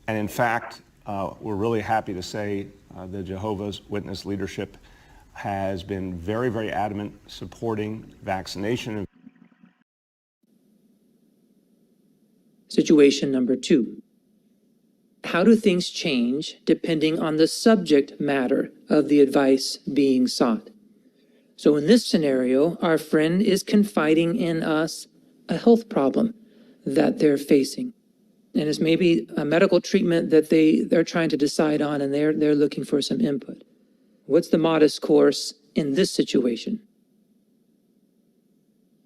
And in fact, we're really happy to say the Jehovah's Witness leadership has been very, very adamant supporting vaccination. Situation number 2. How do things change depending on the subject matter of the advice being sought? So in this scenario, our friend is confiding in us a health problem that they're facing. And it's maybe a medical treatment that they're trying to decide on, and they're looking for some input. What's the modest course in this situation?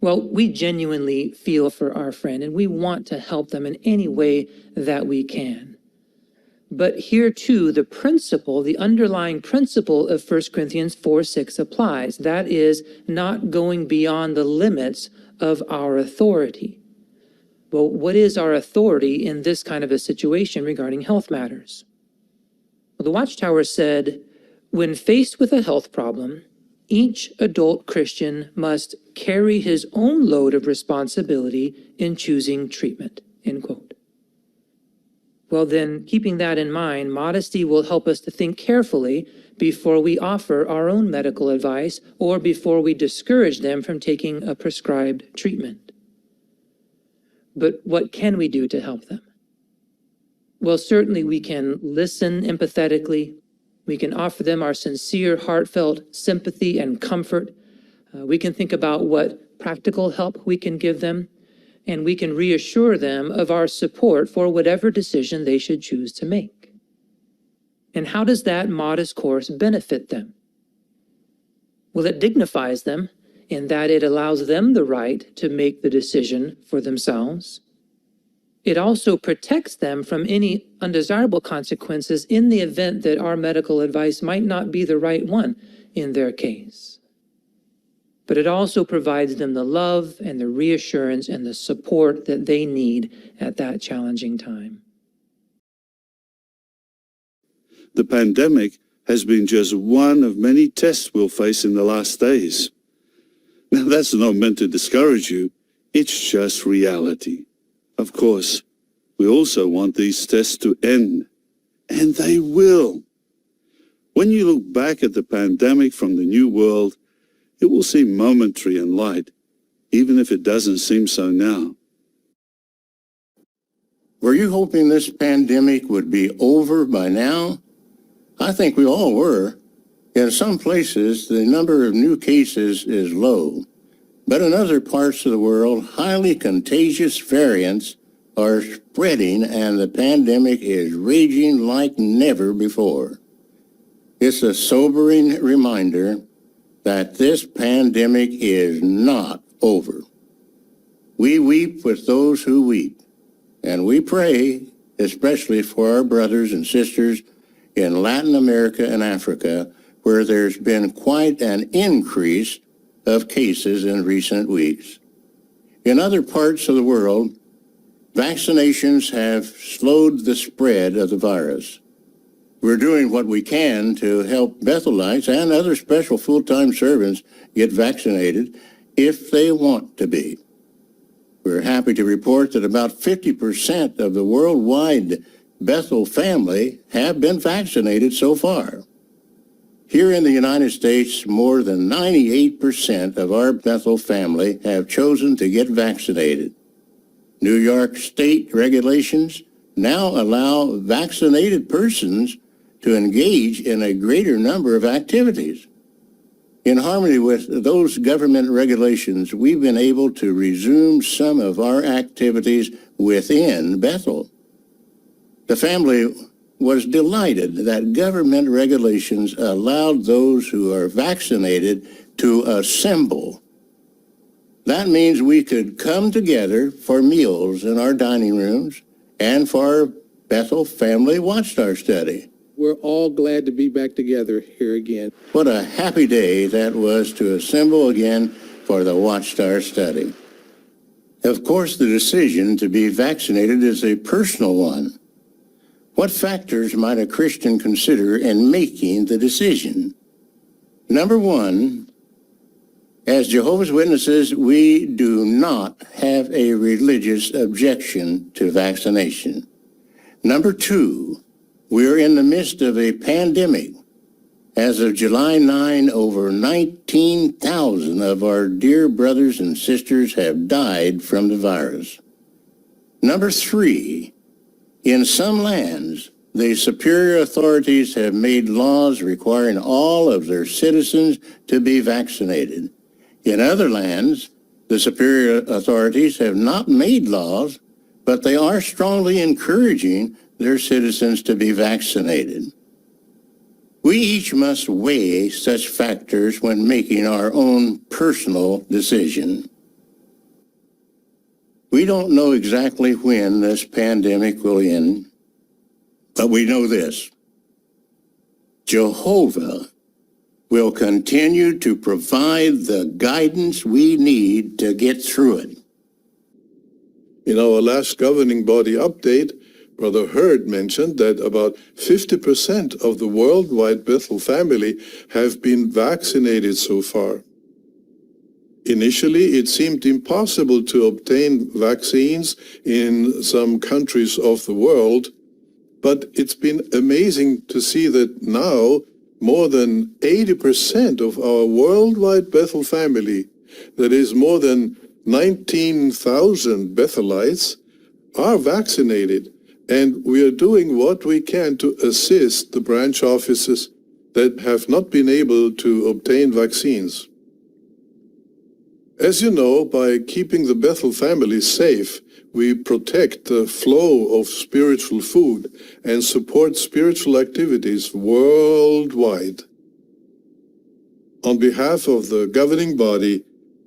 Well, we genuinely feel for our friend, and we want to help them in any way that we can. But here too, the principle, the underlying principle of 1 Corinthians 4:6 applies. That is, not going beyond the limits of our authority. Well, what is our authority in this kind of a situation regarding health matters? Well, the Watchtower said, when faced with a health problem, each adult Christian must carry his own load of responsibility in choosing treatment, end quote. Well then, keeping that in mind, modesty will help us to think carefully before we offer our own medical advice or before we discourage them from taking a prescribed treatment. But what can we do to help them? Well, certainly we can listen empathetically. We can offer them our sincere, heartfelt sympathy and comfort. We can think about what practical help we can give them, and we can reassure them of our support for whatever decision they should choose to make. And how does that modest course benefit them? Well, it dignifies them in that it allows them the right to make the decision for themselves. It also protects them from any undesirable consequences in the event that our medical advice might not be the right one in their case. But it also provides them the love and the reassurance and the support that they need at that challenging time. The pandemic has been just one of many tests we'll face in the last days. Now, that's not meant to discourage you. It's just reality. Of course, we also want these tests to end, and they will. When you look back at the pandemic from the new world, it will seem momentary and light, even if it doesn't seem so now. Were you hoping this pandemic would be over by now? I think we all were. In some places, the number of new cases is low, but in other parts of the world, highly contagious variants are spreading and the pandemic is raging like never before. It's a sobering reminder that this pandemic is not over. We weep with those who weep, and we pray, especially for our brothers and sisters in Latin America and Africa, where there's been quite an increase of cases in recent weeks. In other parts of the world, vaccinations have slowed the spread of the virus. We're doing what we can to help Bethelites and other special full-time servants get vaccinated if they want to be. We're happy to report that about 50% of the worldwide Bethel family have been vaccinated so far. Here in the United States, more than 98% of our Bethel family have chosen to get vaccinated. New York State regulations now allow vaccinated persons to engage in a greater number of activities. In harmony with those government regulations, we've been able to resume some of our activities within Bethel. The family was delighted that government regulations allowed those who are vaccinated to assemble. That means we could come together for meals in our dining rooms and for our Bethel Family Watchtower study. We're all glad to be back together here again. What a happy day that was to assemble again for the Watchtower study. Of course, the decision to be vaccinated is a personal one. What factors might a Christian consider in making the decision? Number one, as Jehovah's Witnesses, we do not have a religious objection to vaccination. Number two, we're in the midst of a pandemic. As of July 9, over 19,000 of our dear brothers and sisters have died from the virus. Number three, in some lands, the superior authorities have made laws requiring all of their citizens to be vaccinated. In other lands, the superior authorities have not made laws, but they are strongly encouraging their citizens to be vaccinated. We each must weigh such factors when making our own personal decision. We don't know exactly when this pandemic will end, but we know this: Jehovah will continue to provide the guidance we need to get through it. In our last governing body update, Brother Hurd mentioned that about 50% of the worldwide Bethel family have been vaccinated so far. Initially, it seemed impossible to obtain vaccines in some countries of the world, but it's been amazing to see that now more than 80% of our worldwide Bethel family, that is more than 19,000 Bethelites, are vaccinated, and we are doing what we can to assist the branch offices that have not been able to obtain vaccines. As you know, by keeping the Bethel family safe, we protect the flow of spiritual food and support spiritual activities worldwide. On behalf of the governing body,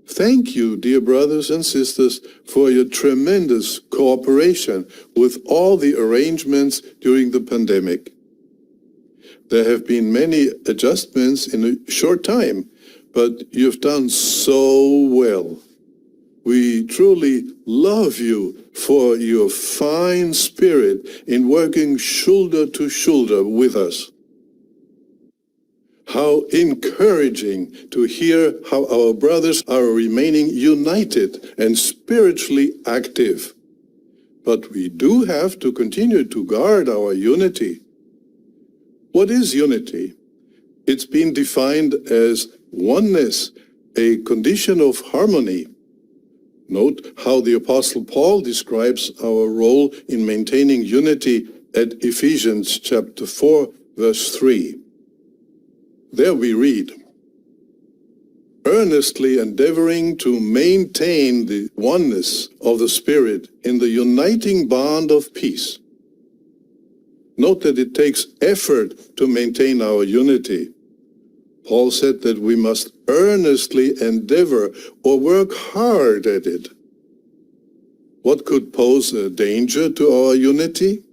thank you, dear brothers and sisters, for your tremendous cooperation with all the arrangements during the pandemic. There have been many adjustments in a short time, but you've done so well. We truly love you for your fine spirit in working shoulder to shoulder with us. How encouraging to hear how our brothers are remaining united and spiritually active. But we do have to continue to guard our unity. What is unity? It's been defined as oneness, a condition of harmony. Note how the Apostle Paul describes our role in maintaining unity at Ephesians chapter 4, verse 3. There we read, earnestly endeavoring to maintain the oneness of the Spirit in the uniting bond of peace. Note that it takes effort to maintain our unity. Paul said that we must earnestly endeavor or work hard at it. What could pose a danger to our unity?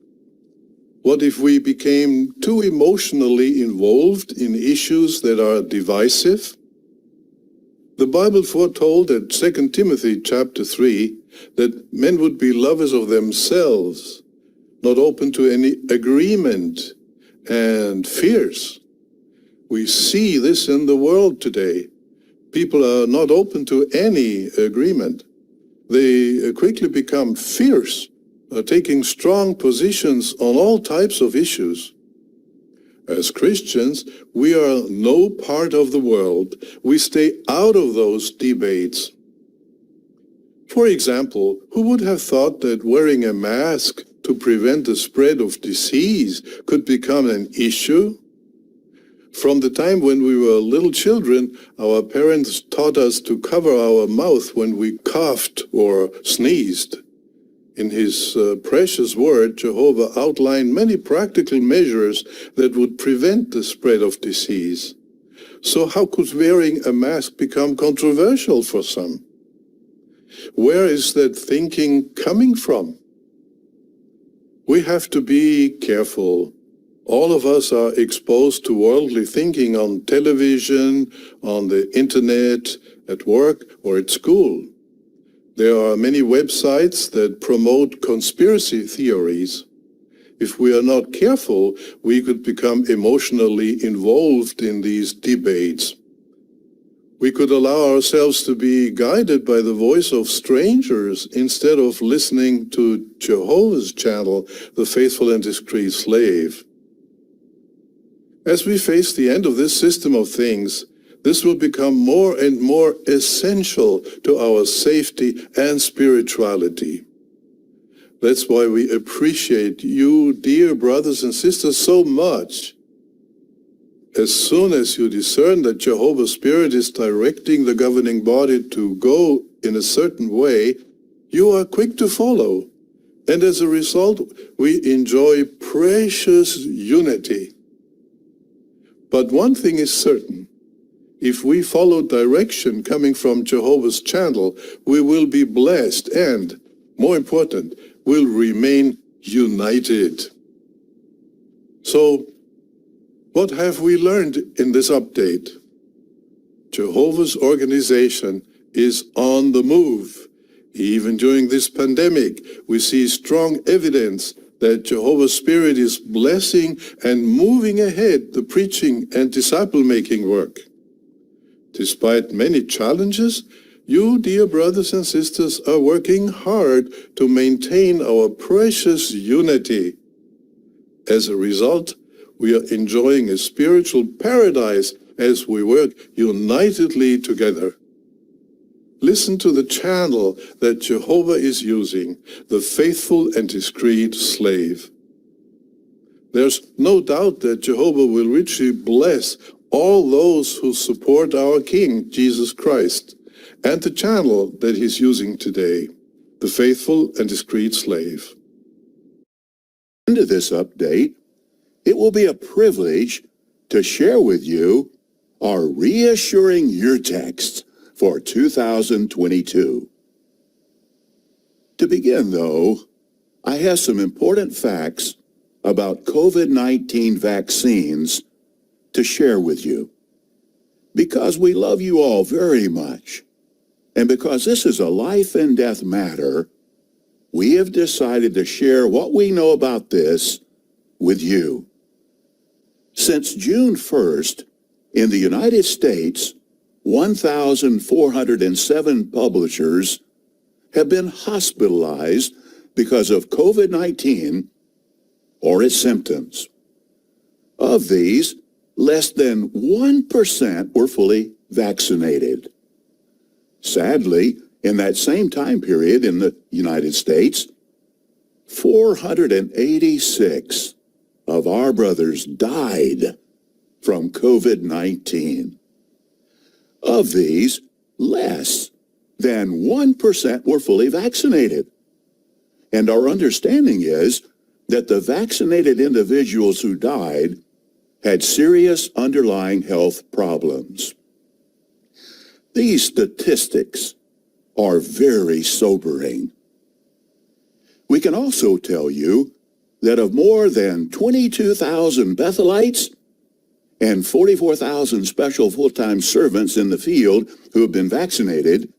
What if we became too emotionally involved in issues that are divisive? The Bible foretold at 2 Timothy chapter 3 that men would be lovers of themselves, not open to any agreement, and fierce. We see this in the world today. People are not open to any agreement. They quickly become fierce, taking strong positions on all types of issues. As Christians, we are no part of the world. We stay out of those debates. For example, who would have thought that wearing a mask to prevent the spread of disease could become an issue? From the time when we were little children, our parents taught us to cover our mouth when we coughed or sneezed. In his precious word, Jehovah outlined many practical measures that would prevent the spread of disease. So how could wearing a mask become controversial for some? Where is that thinking coming from? We have to be careful. All of us are exposed to worldly thinking on television, on the internet, at work, or at school. There are many websites that promote conspiracy theories. If we are not careful, we could become emotionally involved in these debates. We could allow ourselves to be guided by the voice of strangers instead of listening to Jehovah's channel, the faithful and discreet slave. As we face the end of this system of things, this will become more and more essential to our safety and spirituality. That's why we appreciate you, dear brothers and sisters, so much. As soon as you discern that Jehovah's Spirit is directing the governing body to go in a certain way, you are quick to follow. And as a result, we enjoy precious unity. But one thing is certain. If we follow direction coming from Jehovah's channel, we will be blessed and, more important, will remain united. So, what have we learned in this update? Jehovah's organization is on the move. Even during this pandemic, we see strong evidence that Jehovah's Spirit is blessing and moving ahead the preaching and disciple-making work. Despite many challenges, you, dear brothers and sisters, are working hard to maintain our precious unity. As a result, we are enjoying a spiritual paradise as we work unitedly together. Listen to the channel that Jehovah is using, the faithful and discreet slave. There's no doubt that Jehovah will richly bless all those who support our King, Jesus Christ, and the channel that he's using today, the faithful and discreet slave. Into this update, it will be a privilege to share with you our Reassuring Year Text for 2022. To begin, though, I have some important facts about COVID-19 vaccines to share with you. Because we love you all very much, and because this is a life and death matter, we have decided to share what we know about this with you. Since June 1st, in the United States, 1,407 publishers have been hospitalized because of COVID-19 or its symptoms. Of these, less than 1% were fully vaccinated. Sadly, in that same time period in the United States, 486 of our brothers died from COVID-19. Of these, less than 1% were fully vaccinated. And our understanding is that the vaccinated individuals who died had serious underlying health problems. These statistics are very sobering. We can also tell you that of more than 22,000 Bethelites and 44,000 special full-time servants in the field who have been vaccinated,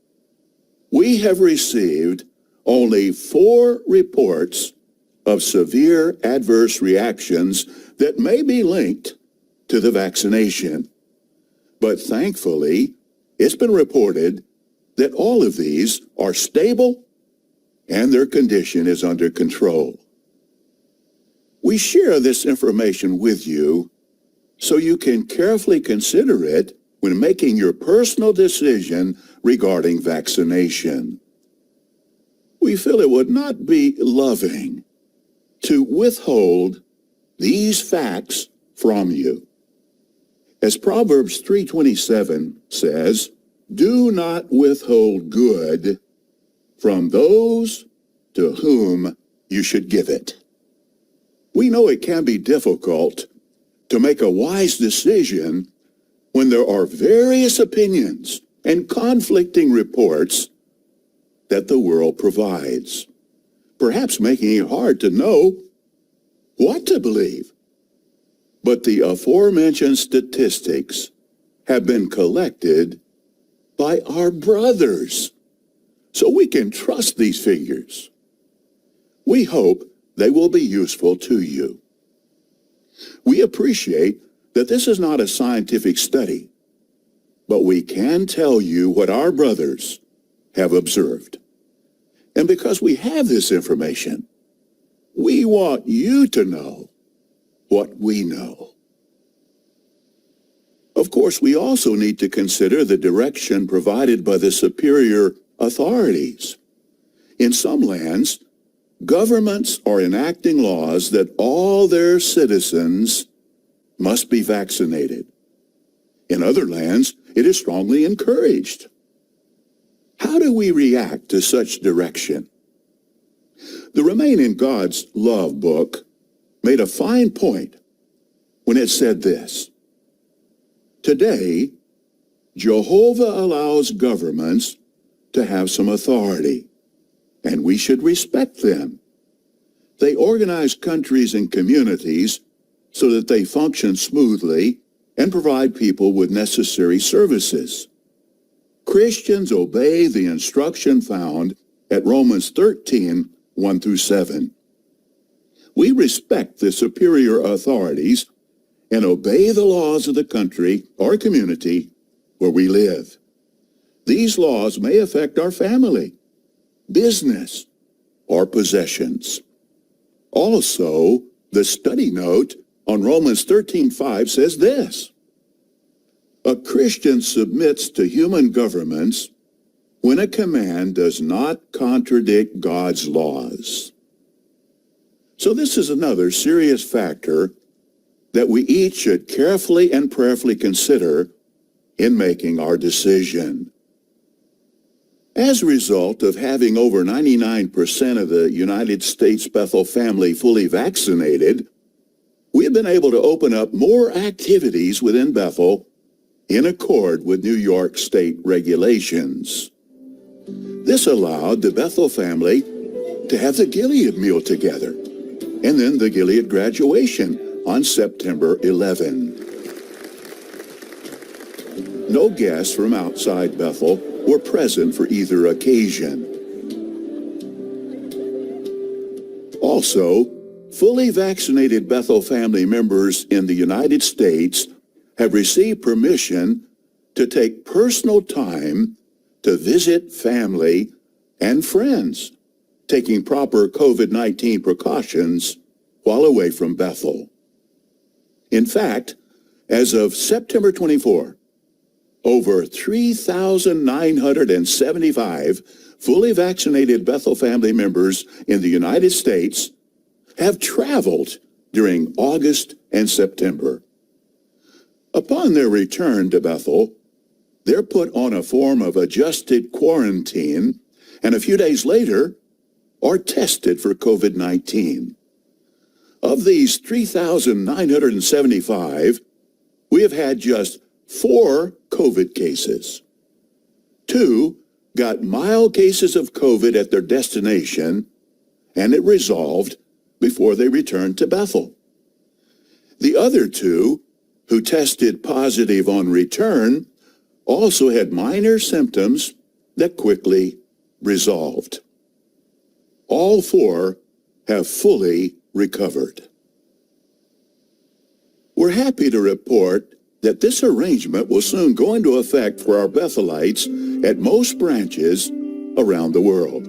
we have received only 4 reports of severe adverse reactions that may be linked to the vaccination. But thankfully, it's been reported that all of these are stable and their condition is under control. We share this information with you so you can carefully consider it when making your personal decision regarding vaccination. We feel it would not be loving to withhold these facts from you. As Proverbs 3:27 says, "Do not withhold good from those to whom you should give it." We know it can be difficult to make a wise decision when there are various opinions and conflicting reports that the world provides, perhaps making it hard to know what to believe. But the aforementioned statistics have been collected by our brothers, so we can trust these figures. We hope they will be useful to you. We appreciate that this is not a scientific study. but we can tell you what our brothers have observed. And because we have this information, we want you to know what we know. Of course, we also need to consider the direction provided by the superior authorities. In some lands, governments are enacting laws that all their citizens must be vaccinated. In other lands, it is strongly encouraged. How do we react to such direction? The Remain in God's Love book made a fine point when it said this: today, Jehovah allows governments to have some authority, and we should respect them. They organize countries and communities so that they function smoothly and provide people with necessary services. Christians obey the instruction found at Romans 13, 1 through 7. We respect the superior authorities and obey the laws of the country or community where we live. These laws may affect our family, business, or possessions. Also, the study note on Romans 13:5 says this: a Christian submits to human governments when a command does not contradict God's laws. So this is another serious factor that we each should carefully and prayerfully consider in making our decision. As a result of having over 99% of the United States Bethel family fully vaccinated, we have been able to open up more activities within Bethel in accord with New York State regulations. This allowed the Bethel family to have the Gilead meal together, and then the Gilead graduation on September 11. No guests from outside Bethel were present for either occasion. Also, fully vaccinated Bethel family members in the United States have received permission to take personal time to visit family and friends, taking proper COVID-19 precautions while away from Bethel. In fact, as of September 24, over 3,975 fully vaccinated Bethel family members in the United States have traveled during August and September. Upon their return to Bethel, they're put on a form of adjusted quarantine, and a few days later are tested for COVID-19. Of these 3,975, we have had just 4 COVID cases. 2 got mild cases of COVID at their destination, and it resolved before they returned to Bethel. The other 2, who tested positive on return, also had minor symptoms that quickly resolved. All 4 have fully recovered. We're happy to report that this arrangement will soon go into effect for our Bethelites at most branches around the world.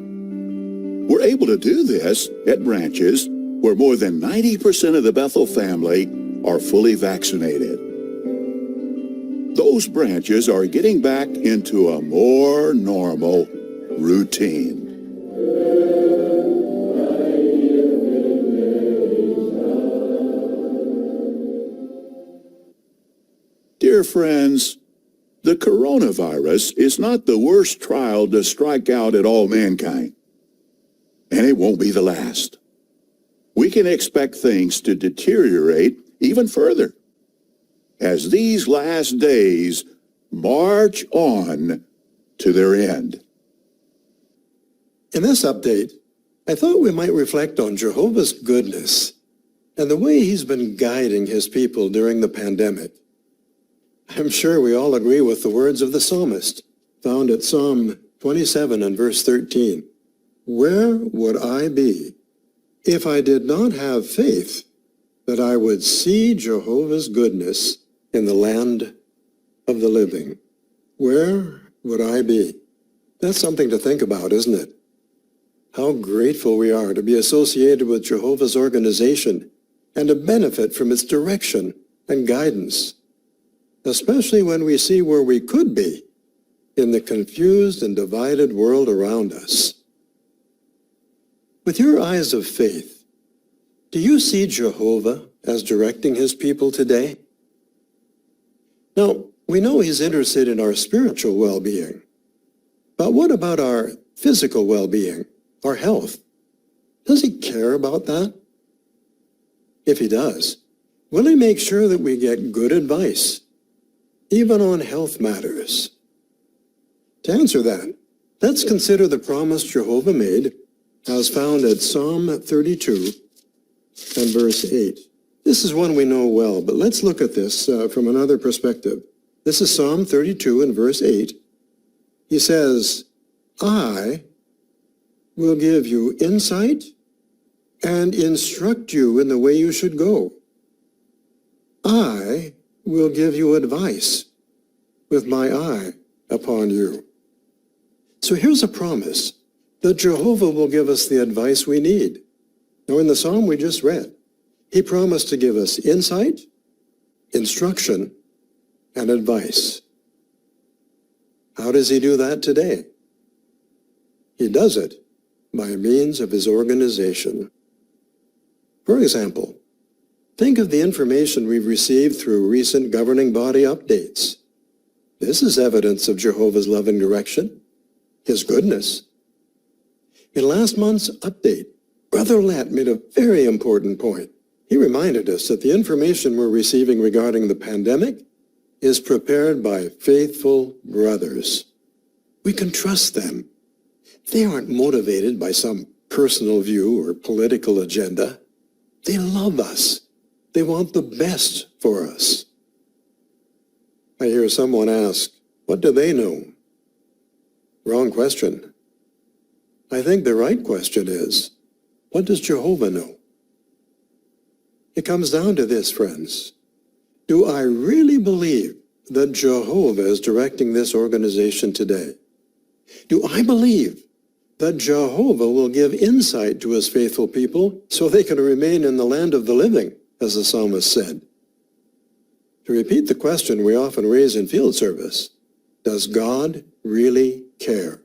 We're able to do this at branches where more than 90% of the Bethel family are fully vaccinated. Those branches are getting back into a more normal routine. Dear friends, the coronavirus is not the worst trial to strike out at all mankind, and it won't be the last. We can expect things to deteriorate even further as these last days march on to their end. In this update, I thought we might reflect on Jehovah's goodness and the way he's been guiding his people during the pandemic. I'm sure we all agree with the words of the psalmist, found at Psalm 27 and verse 13. Where would I be if I did not have faith that I would see Jehovah's goodness in the land of the living? where would I be? That's something to think about, isn't it? How grateful we are to be associated with Jehovah's organization and to benefit from its direction and guidance, especially when we see where we could be in the confused and divided world around us. With your eyes of faith, do you see Jehovah as directing his people today? Now, we know he's interested in our spiritual well-being, but what about our physical well-being, our health? Does he care about that? If he does, will he make sure that we get good advice, even on health matters? To answer that, let's consider the promise Jehovah made as found at Psalm 32 and verse 8. This is one we know well, but let's look at this from another perspective. This is Psalm 32 and verse 8. He says, I will give you insight and instruct you in the way you should go. I will give you advice with my eye upon you. So here's a promise that Jehovah will give us the advice we need. Now in the psalm we just read, he promised to give us insight, instruction, and advice. How does he do that today? He does it by means of his organization. For example, think of the information we've received through recent governing body updates. This is evidence of Jehovah's loving direction, his goodness. In last month's update, Brother Lett made a very important point. He reminded us that the information we're receiving regarding the pandemic is prepared by faithful brothers. We can trust them. They aren't motivated by some personal view or political agenda. They love us. They want the best for us. I hear someone ask, what do they know? Wrong question. I think the right question is, what does Jehovah know? It comes down to this, friends. Do I really believe that Jehovah is directing this organization today? Do I believe that Jehovah will give insight to his faithful people so they can remain in the land of the living, as the psalmist said? To repeat the question we often raise in field service, does God really care?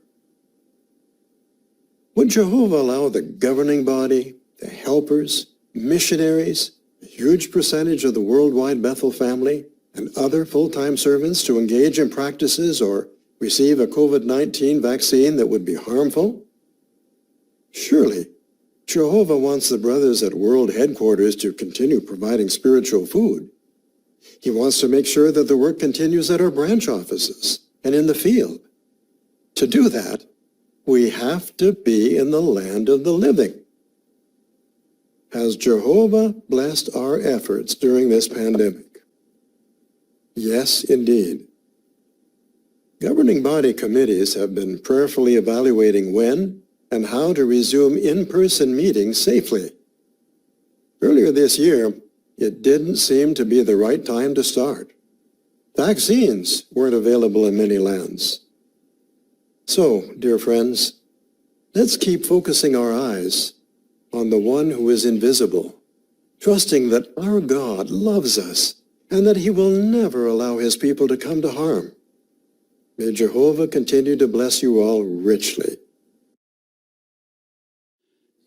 Would Jehovah allow the governing body, the helpers, missionaries, a huge percentage of the worldwide Bethel family, and other full-time servants to engage in practices or receive a COVID-19 vaccine that would be harmful? Surely, Jehovah wants the brothers at world headquarters to continue providing spiritual food. He wants to make sure that the work continues at our branch offices and in the field. To do that, we have to be in the land of the living. Has Jehovah blessed our efforts during this pandemic? Yes, indeed. Governing body committees have been prayerfully evaluating when and how to resume in-person meetings safely. Earlier this year, it didn't seem to be the right time to start. Vaccines weren't available in many lands. So, dear friends, let's keep focusing our eyes on the one who is invisible, trusting that our God loves us and that he will never allow his people to come to harm. May Jehovah continue to bless you all richly.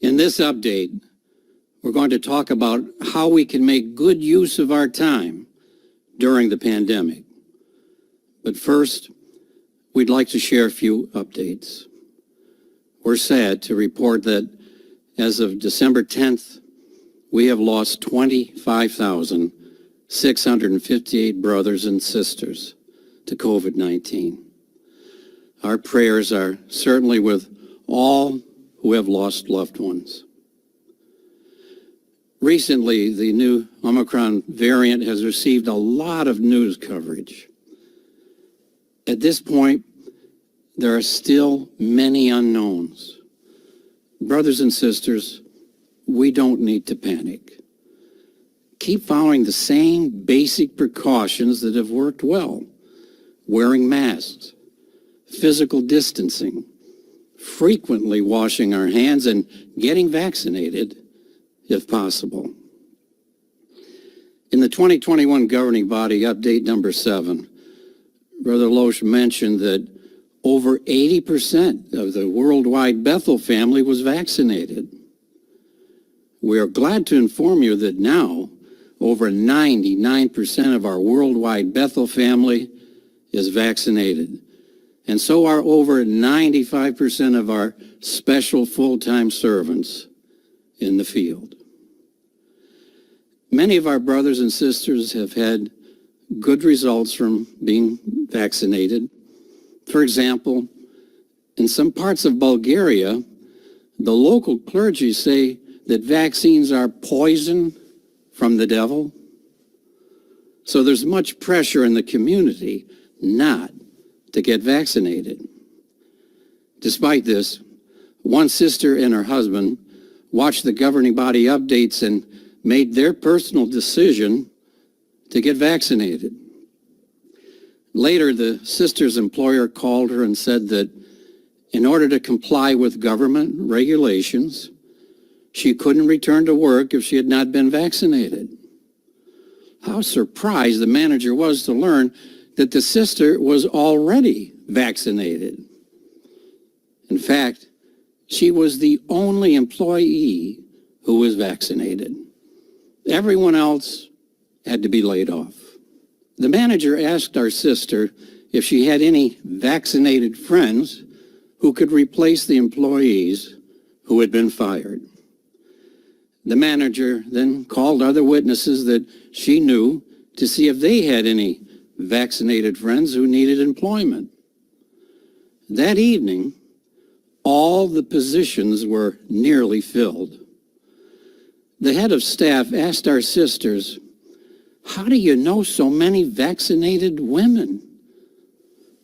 In this update, we're going to talk about how we can make good use of our time during the pandemic. But first, we'd like to share a few updates. We're sad to report that as of December 10th, we have lost 25,658 brothers and sisters to COVID-19. Our prayers are certainly with all who have lost loved ones. Recently, the new Omicron variant has received a lot of news coverage. At this point, there are still many unknowns. Brothers and sisters, we don't need to panic. Keep following the same basic precautions that have worked well. wearing masks, physical distancing, frequently washing our hands, and getting vaccinated if possible. In the 2021 governing body update number 7, Brother Loesch mentioned that over 80% of the worldwide Bethel family was vaccinated. We are glad to inform you that now over 99% of our worldwide Bethel family is vaccinated. And so are over 95% of our special full-time servants in the field. Many of our brothers and sisters have had good results from being vaccinated. For example, in some parts of Bulgaria, the local clergy say that vaccines are poison from the devil. So there's much pressure in the community not to get vaccinated. Despite this, one sister and her husband watched the governing body updates and made their personal decision to get vaccinated. Later, the sister's employer called her and said that in order to comply with government regulations, she couldn't return to work if she had not been vaccinated. How surprised the manager was to learn that the sister was already vaccinated. In fact, she was the only employee who was vaccinated. Everyone else had to be laid off. The manager asked our sister if she had any vaccinated friends who could replace the employees who had been fired. The manager then called other witnesses that she knew to see if they had any vaccinated friends who needed employment. That evening, all the positions were nearly filled. The head of staff asked our sisters, "How do you know so many vaccinated women?"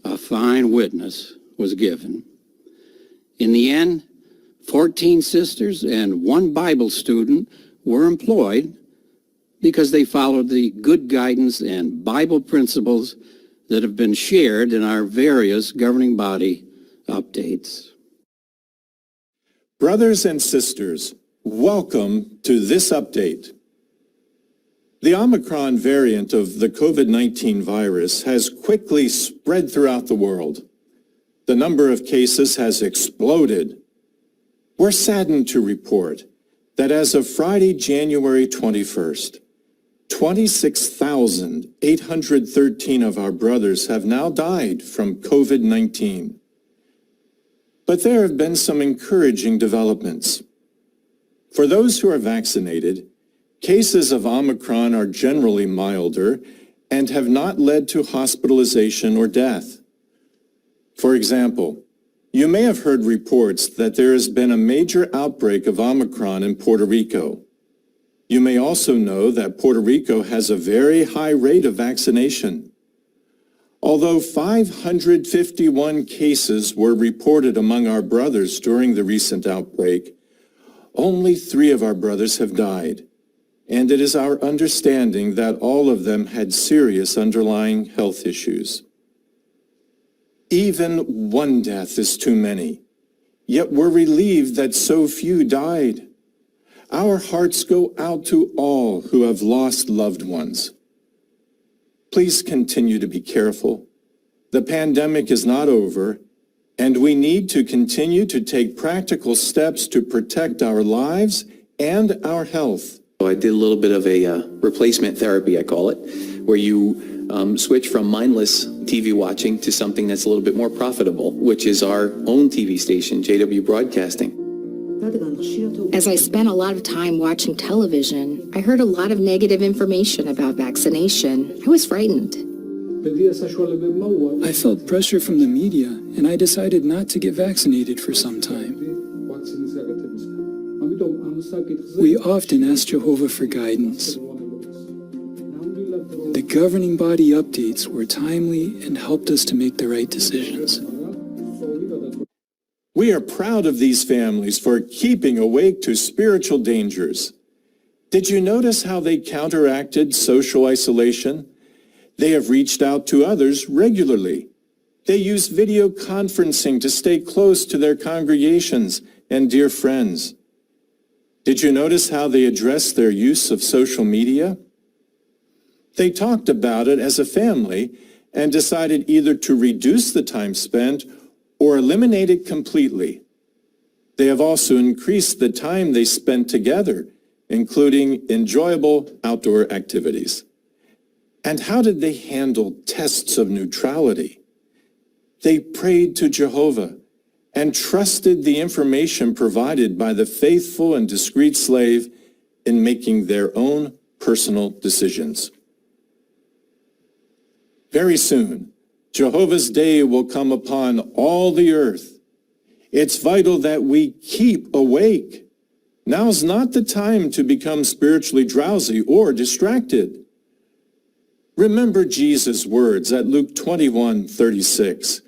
A fine witness was given. In the end, 14 sisters and one Bible student were employed because they followed the good guidance and Bible principles that have been shared in our various governing body updates. Brothers and sisters, welcome to this update. The Omicron variant of the COVID-19 virus has quickly spread throughout the world. The number of cases has exploded. We're saddened to report that as of Friday, January 21st, 26,813 of our brothers have now died from COVID-19. But there have been some encouraging developments. For those who are vaccinated, cases of Omicron are generally milder and have not led to hospitalization or death. For example, you may have heard reports that there has been a major outbreak of Omicron in Puerto Rico. You may also know that Puerto Rico has a very high rate of vaccination. Although 551 cases were reported among our brothers during the recent outbreak, only 3 of our brothers have died, and it is our understanding that all of them had serious underlying health issues. Even one death is too many, yet we're relieved that so few died. Our hearts go out to all who have lost loved ones. Please continue to be careful. The pandemic is not over, and we need to continue to take practical steps to protect our lives and our health. I did a little bit of a replacement therapy, I call it, where you switch from mindless TV watching to something that's a little bit more profitable, which is our own TV station, JW Broadcasting. As I spent a lot of time watching television, I heard a lot of negative information about vaccination. I was frightened. I felt pressure from the media, and I decided not to get vaccinated for some time. We often ask Jehovah for guidance. The governing body updates were timely and helped us to make the right decisions. We are proud of these families for keeping awake to spiritual dangers. Did you notice how they counteracted social isolation? They have reached out to others regularly. They use video conferencing to stay close to their congregations and dear friends. Did you notice how they address their use of social media? They talked about it as a family and decided either to reduce the time spent or eliminate it completely. They have also increased the time they spent together, including enjoyable outdoor activities. And how did they handle tests of neutrality? They prayed to Jehovah and trusted the information provided by the faithful and discreet slave in making their own personal decisions. Very soon, Jehovah's day will come upon all the earth. It's vital that we keep awake. Now's not the time to become spiritually drowsy or distracted. Remember Jesus' words at Luke 21:36.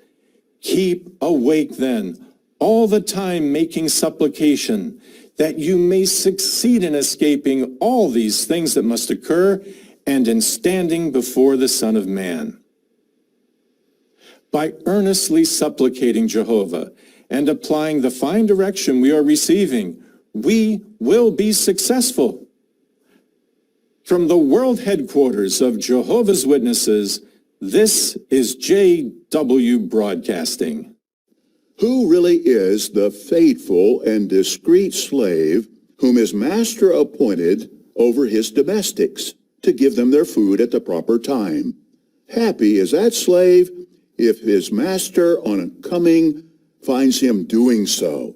Keep awake then, all the time making supplication, that you may succeed in escaping all these things that must occur and in standing before the Son of Man. By earnestly supplicating Jehovah and applying the fine direction we are receiving, we will be successful. From the world headquarters of Jehovah's Witnesses, this is J.W. Broadcasting. Who really is the faithful and discreet slave whom his master appointed over his domestics to give them their food at the proper time? Happy is that slave if his master on coming finds him doing so.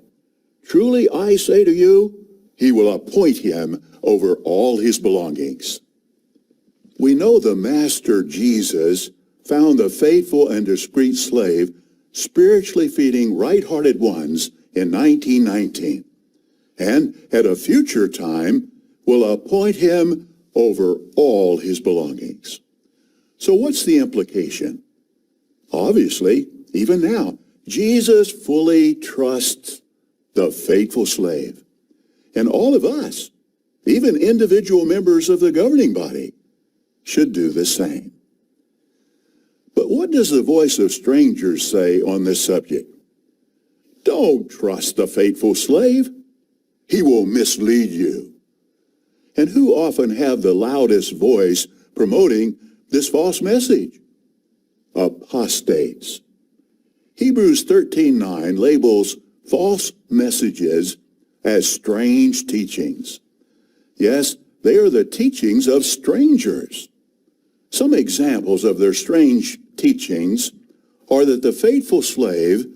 Truly I say to you, he will appoint him over all his belongings. We know the Master Jesus found the faithful and discreet slave spiritually feeding right-hearted ones in 1919, and at a future time will appoint him over all his belongings. So what's the implication? Obviously, even now, Jesus fully trusts the faithful slave. And all of us, even individual members of the governing body, should do the same. But what does the voice of strangers say on this subject? Don't trust the faithful slave. He will mislead you. And who often have the loudest voice promoting this false message? Apostates. Hebrews 13:9 labels false messages as strange teachings. Yes, they are the teachings of strangers. Some examples of their strange teachings are that the faithful slave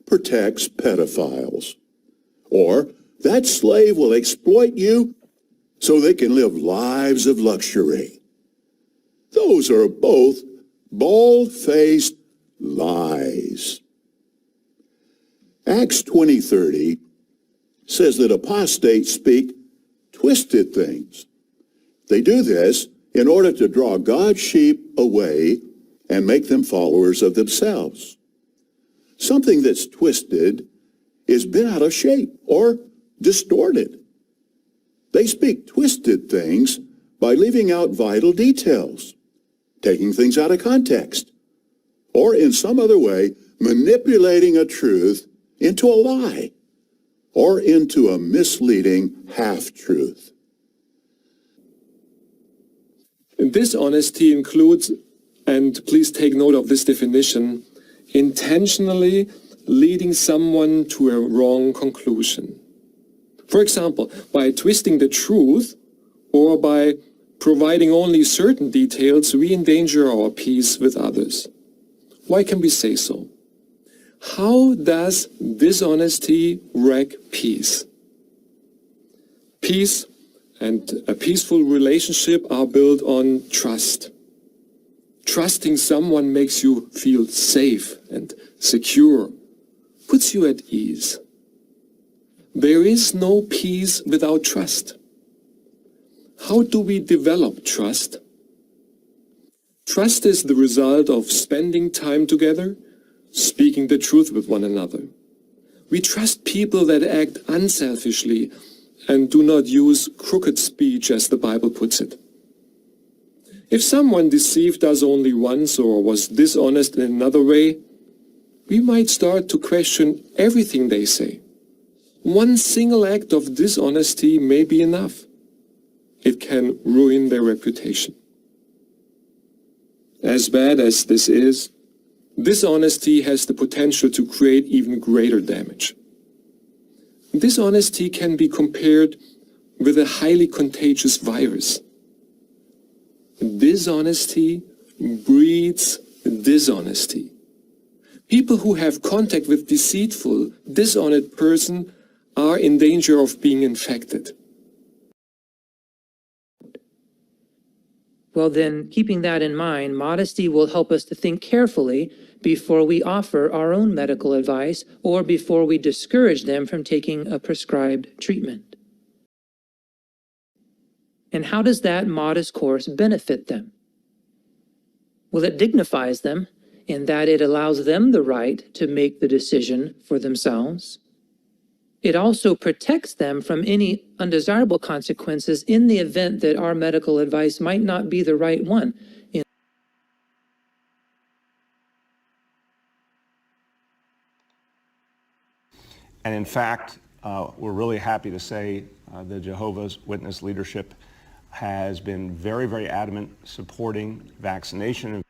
protects pedophiles, or that slave will exploit you so they can live lives of luxury. Those are both bald-faced lies. Acts 20:30 says that apostates speak twisted things. They do this in order to draw God's sheep away and make them followers of themselves. Something that's twisted is bent out of shape or distorted. They speak twisted things by leaving out vital details, taking things out of context, or in some other way manipulating a truth into a lie or into a misleading half-truth. Dishonesty includes, and please take note of this definition, intentionally leading someone to a wrong conclusion. For example, by twisting the truth or by providing only certain details, we endanger our peace with others. Why can we say so? How does dishonesty wreck peace? Peace and a peaceful relationship are built on trust. Trusting someone makes you feel safe and secure, puts you at ease. There is no peace without trust. How do we develop trust? Trust is the result of spending time together, speaking the truth with one another. We trust people that act unselfishly and do not use crooked speech, as the Bible puts it. If someone deceived us only once or was dishonest in another way, we might start to question everything they say. One single act of dishonesty may be enough. It can ruin their reputation. As bad as this is, dishonesty has the potential to create even greater damage. Dishonesty can be compared with a highly contagious virus. Dishonesty breeds dishonesty. People who have contact with deceitful, dishonest person are in danger of being infected. Well, then, keeping that in mind, modesty will help us to think carefully before we offer our own medical advice or before we discourage them from taking a prescribed treatment. And how does that modest course benefit them? Well, it dignifies them in that it allows them the right to make the decision for themselves. It also protects them from any undesirable consequences in the event that our medical advice might not be the right one. And in fact, we're really happy to say the Jehovah's Witness leadership has been very, very adamant supporting vaccination.